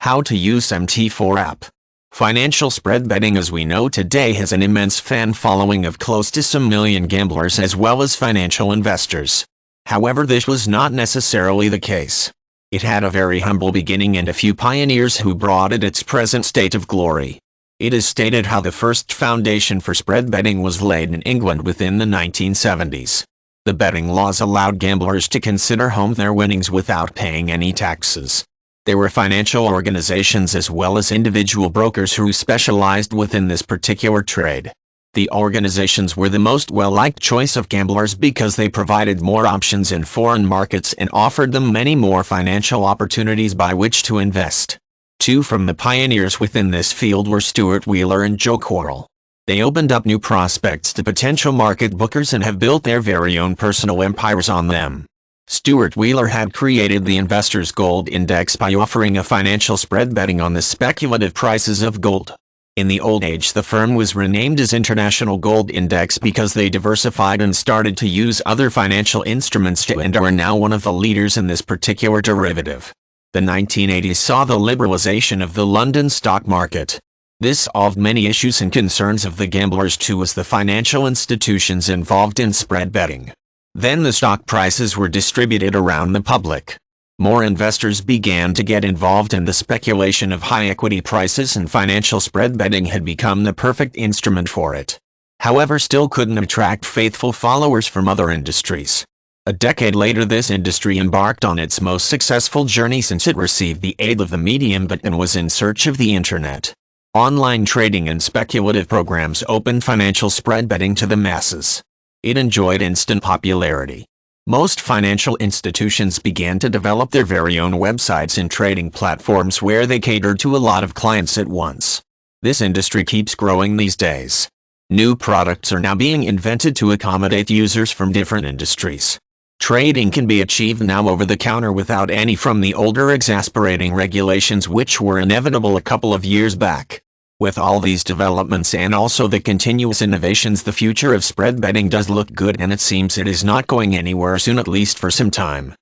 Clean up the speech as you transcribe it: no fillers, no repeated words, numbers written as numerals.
How to use Mt4 app. Financial spread betting as we know today has an immense fan following of close to some million gamblers as well as financial investors. However, this was not necessarily the case. It had a very humble beginning and a few pioneers who brought it its present state of glory. It is stated how the first foundation for spread betting was laid in England within the 1970s. The betting laws allowed gamblers to consider home their winnings without paying any taxes. There were financial organizations as well as individual brokers who specialized within this particular trade. The organizations were the most well-liked choice of gamblers because they provided more options in foreign markets and offered them many more financial opportunities by which to invest. Two from the pioneers within this field were Stuart Wheeler and Joe Quarrel. They opened up new prospects to potential market bookers and have built their very own personal empires on them. Stuart Wheeler had created the Investors Gold Index by offering a financial spread betting on the speculative prices of gold. In the old age, the firm was renamed as International Gold Index because they diversified and started to use other financial instruments too and are now one of the leaders in this particular derivative. The 1980s saw the liberalization of the London stock market. This solved many issues and concerns of the gamblers too as the financial institutions involved in spread betting. Then the stock prices were distributed around the public. More investors began to get involved in the speculation of high equity prices and financial spread betting had become the perfect instrument for it. However, still couldn't attract faithful followers from other industries. A decade later, this industry embarked on its most successful journey since it received the aid of the medium and was in search of the internet. Online trading and speculative programs opened financial spread betting to the masses. It enjoyed instant popularity. Most financial institutions began to develop their very own websites and trading platforms where they catered to a lot of clients at once. This industry keeps growing these days. New products are now being invented to accommodate users from different industries. Trading can be achieved now over the counter without any from the older exasperating regulations which were inevitable a couple of years back. With all these developments and also the continuous innovations, the future of spread betting does look good and it seems it is not going anywhere soon, at least for some time.